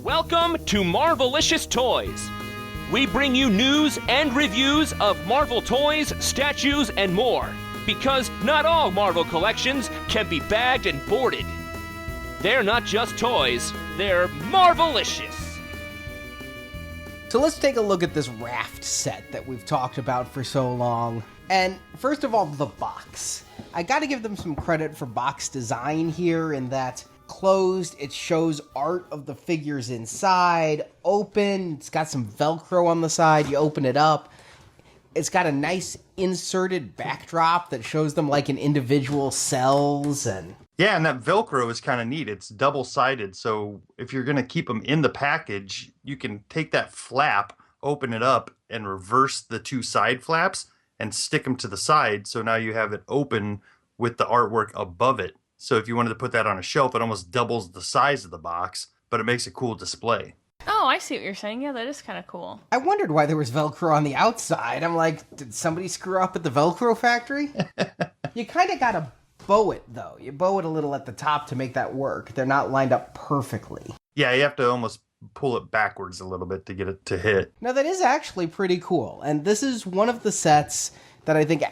Welcome to Marvelicious Toys. We bring you news and reviews of Marvel toys, statues, and more. Because not all Marvel collections can be bagged and boarded. They're not just toys, they're Marvelicious. So let's take a look at this Raft set that we've talked about for so long. And first of all, the box. I gotta give them some credit for box design here in that closed, it shows art of the figures inside, open, it's got some Velcro on the side, you open it up. It's got a nice inserted backdrop that shows them like in individual cells and... Yeah, and that Velcro is kind of neat. It's double-sided, so if you're going to keep them in the package, you can take that flap, open it up, and reverse the two side flaps and stick them to the side, so now you have it open with the artwork above it. So if you wanted to put that on a shelf, it almost doubles the size of the box, but it makes a cool display. Oh, I see what you're saying. Yeah, that is kind of cool. I wondered why there was Velcro on the outside. I'm like, did somebody screw up at the Velcro factory? You kind of got to bow it, though. You bow it a little at the top to make that work. They're not lined up perfectly. Yeah, you have to almost pull it backwards a little bit to get it to hit. Now, that is actually pretty cool. And this is one of the sets that I think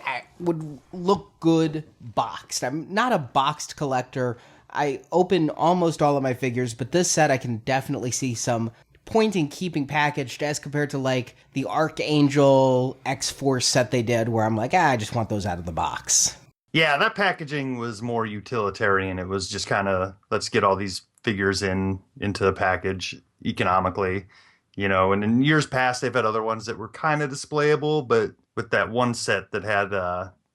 would look good boxed. I'm not a boxed collector. I open almost all of my figures, but this set I can definitely see some point in keeping packaged as compared to like the Archangel X-Force set they did where I'm like, I just want those out of the box. Yeah, that packaging was more utilitarian. It was just kind of, let's get all these figures into the package economically, you know, and in years past they've had other ones that were kind of displayable, but with that one set that had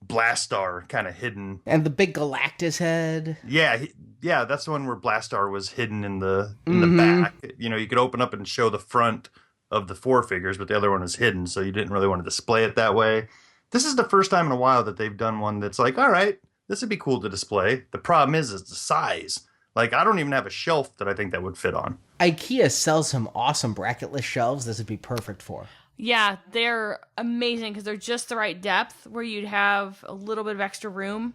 Blastar kind of hidden. And the big Galactus head. Yeah, that's the one where Blastar was hidden in the back. You know, you could open up and show the front of the four figures, but the other one was hidden, so you didn't really want to display it that way. This is the first time in a while that they've done one that's like, all right, this would be cool to display. The problem is the size. Like, I don't even have a shelf that I think that would fit on. IKEA sells some awesome bracketless shelves this would be perfect for. Yeah, they're amazing because they're just the right depth where you'd have a little bit of extra room,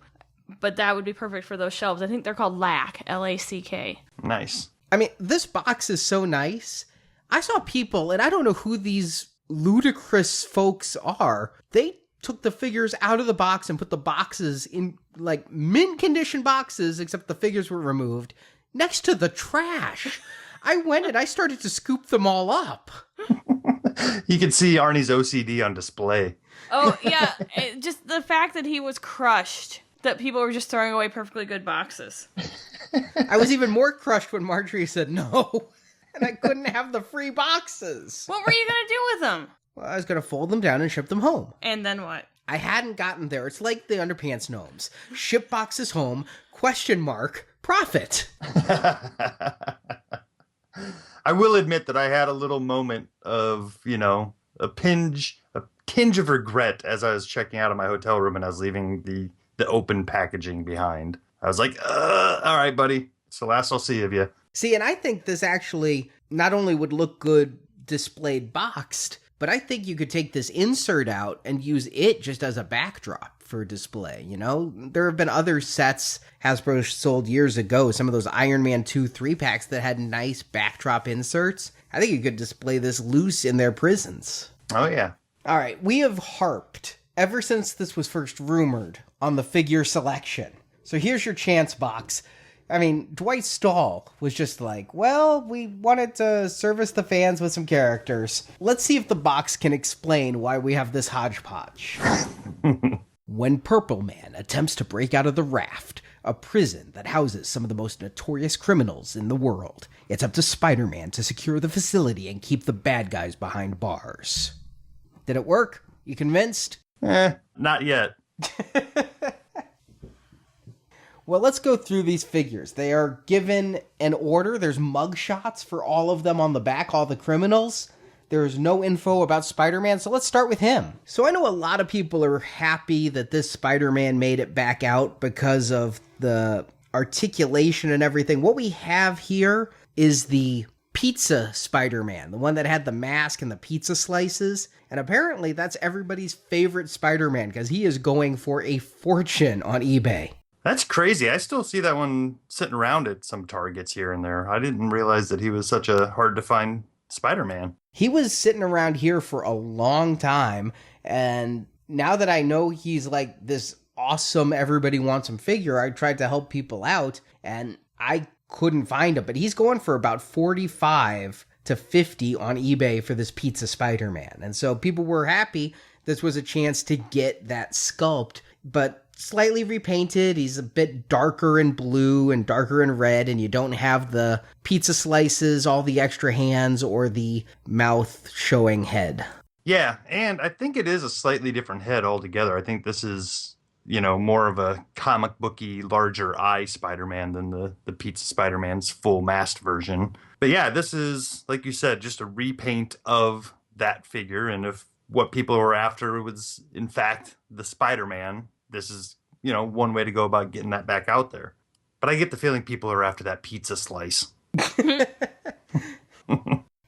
but that would be perfect for those shelves. I think they're called LACK, L-A-C-K. Nice. I mean, this box is so nice. I saw people, and I don't know who these ludicrous folks are. They took the figures out of the box and put the boxes in, like, mint condition boxes, except the figures were removed, next to the trash. I went and I started to scoop them all up. You can see Arnie's OCD on display. Oh, yeah. Just the fact that he was crushed, that people were just throwing away perfectly good boxes. I was even more crushed when Marjorie said no, and I couldn't have the free boxes. What were you going to do with them? Well, I was going to fold them down and ship them home. And then what? I hadn't gotten there. It's like the Underpants Gnomes. Ship boxes home, question mark, profit. I will admit that I had a little moment of, you know, a tinge of regret as I was checking out of my hotel room and I was leaving the open packaging behind. I was like, all right, buddy. It's the last I'll see of you. See, and I think this actually not only would look good displayed boxed, but I think you could take this insert out and use it just as a backdrop for display, you know? There have been other sets Hasbro sold years ago, some of those Iron Man 2 3-packs that had nice backdrop inserts. I think you could display this loose in their prisons. Oh, yeah. All right, we have harped, ever since this was first rumored, on the figure selection. So here's your chance box. I mean, Dwight Stahl was just like, well, we wanted to service the fans with some characters. Let's see if the box can explain why we have this hodgepodge. When Purple Man attempts to break out of the Raft, a prison that houses some of the most notorious criminals in the world, it's up to Spider-Man to secure the facility and keep the bad guys behind bars. Did it work? You convinced? Not yet. Well, let's go through these figures. They are given an order. There's mug shots for all of them on the back, all the criminals. There's no info about Spider-Man, so let's start with him. So I know a lot of people are happy that this Spider-Man made it back out because of the articulation and everything. What we have here is the pizza Spider-Man, the one that had the mask and the pizza slices. And apparently that's everybody's favorite Spider-Man because he is going for a fortune on eBay. That's crazy. I still see that one sitting around at some Targets here and there. I didn't realize that he was such a hard-to-find Spider-Man. He was sitting around here for a long time, and now that I know he's like this awesome everybody wants him figure, I tried to help people out, and I couldn't find him. But he's going for about 45 to 50 on eBay for this Pizza Spider-Man. And so people were happy this was a chance to get that sculpt, but slightly repainted. He's a bit darker in blue and darker in red, and you don't have the pizza slices, all the extra hands, or the mouth showing head. Yeah, and I think it is a slightly different head altogether. I think this is, more of a comic booky, larger eye Spider-Man than the Pizza Spider-Man's full masked version. But yeah, this is, like you said, just a repaint of that figure, and if what people were after was, in fact, the Spider-Man, this is, one way to go about getting that back out there. But I get the feeling people are after that pizza slice.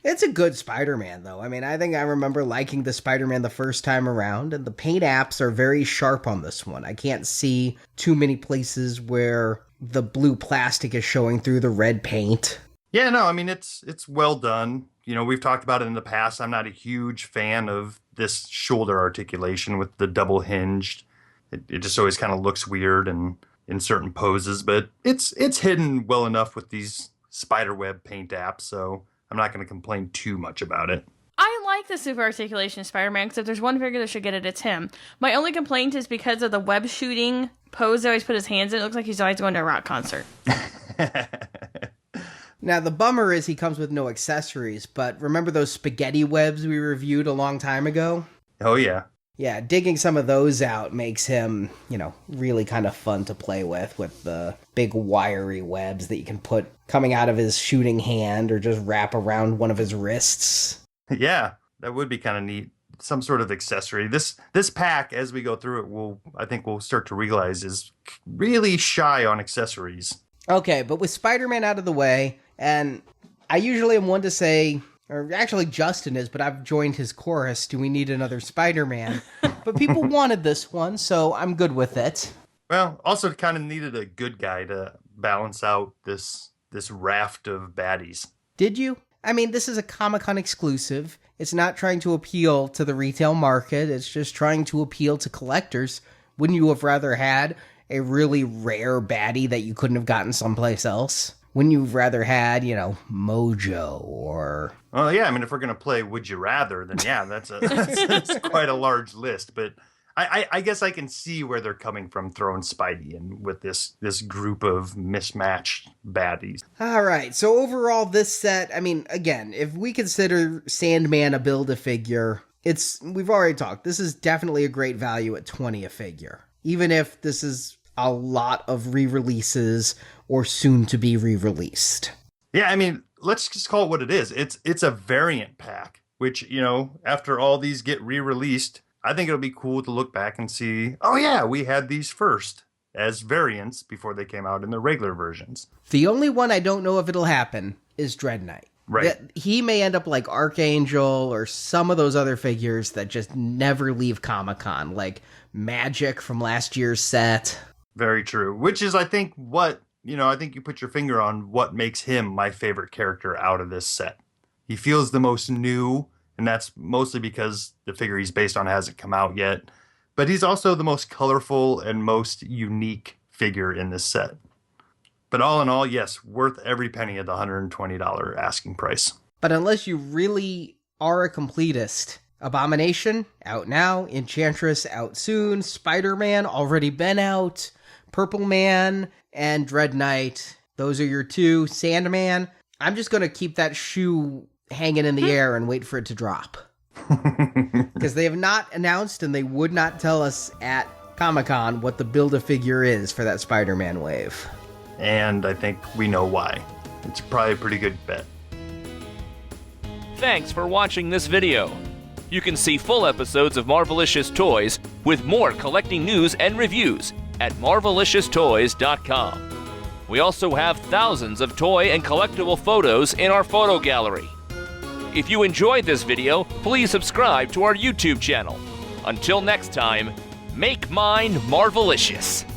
It's a good Spider-Man, though. I mean, I think I remember liking the Spider-Man the first time around, and the paint apps are very sharp on this one. I can't see too many places where the blue plastic is showing through the red paint. Yeah, no, I mean, it's well done. We've talked about it in the past. I'm not a huge fan of this shoulder articulation with the double hinged. It just always kind of looks weird and in certain poses, but it's hidden well enough with these spiderweb paint apps, so I'm not going to complain too much about it. I like the super articulation of Spider-Man, because if there's one figure that should get it, it's him. My only complaint is because of the web shooting pose they always put his hands in. It looks like he's always going to a rock concert. Now, the bummer is he comes with no accessories, but remember those spaghetti webs we reviewed a long time ago? Oh, yeah. Yeah, digging some of those out makes him, really kind of fun to play with the big wiry webs that you can put coming out of his shooting hand or just wrap around one of his wrists. Yeah, that would be kind of neat. Some sort of accessory. This pack, as we go through it, I think we'll start to realize is really shy on accessories. Okay, but with Spider-Man out of the way, and I usually am one to say, or actually Justin is, but I've joined his chorus, do we need another Spider-Man? But people wanted this one, so I'm good with it. Well, also kind of needed a good guy to balance out this raft of baddies. Did you? I mean, this is a Comic-Con exclusive. It's not trying to appeal to the retail market. It's just trying to appeal to collectors. Wouldn't you have rather had a really rare baddie that you couldn't have gotten someplace else? Wouldn't you have rather had, Mojo or... Well, yeah, I mean, if we're going to play Would You Rather, then yeah, that's quite a large list. But I guess I can see where they're coming from throwing Spidey in with this group of mismatched baddies. All right, so overall, this set, I mean, again, if we consider Sandman a Build-A-Figure, we've already talked, this is definitely a great value at $20 a figure. Even if this is a lot of re-releases or soon to be re-released. Yeah, I mean, let's just call it what it is. It's a variant pack, which, after all these get re-released, I think it'll be cool to look back and see, oh yeah, we had these first as variants before they came out in the regular versions. The only one I don't know if it'll happen is Dread Knight. Right. He may end up like Archangel or some of those other figures that just never leave Comic-Con, like Magic from last year's set. Very true. Which is, I think, I think you put your finger on what makes him my favorite character out of this set. He feels the most new, and that's mostly because the figure he's based on hasn't come out yet. But he's also the most colorful and most unique figure in this set. But all in all, yes, worth every penny of the $120 asking price. But unless you really are a completist, Abomination, out now. Enchantress, out soon. Spider-Man, already been out. Purple Man, and Dread Knight. Those are your two. Sandman, I'm just going to keep that shoe hanging in the air and wait for it to drop. Because they have not announced, and they would not tell us at Comic-Con what the Build-A-Figure is for that Spider-Man wave. And I think we know why. It's probably a pretty good bet. Thanks for watching this video. You can see full episodes of Marvelicious Toys with more collecting news and reviews at marvelicioustoys.com. We also have thousands of toy and collectible photos in our photo gallery. If you enjoyed this video, please subscribe to our YouTube channel. Until next time, make mine Marvelicious.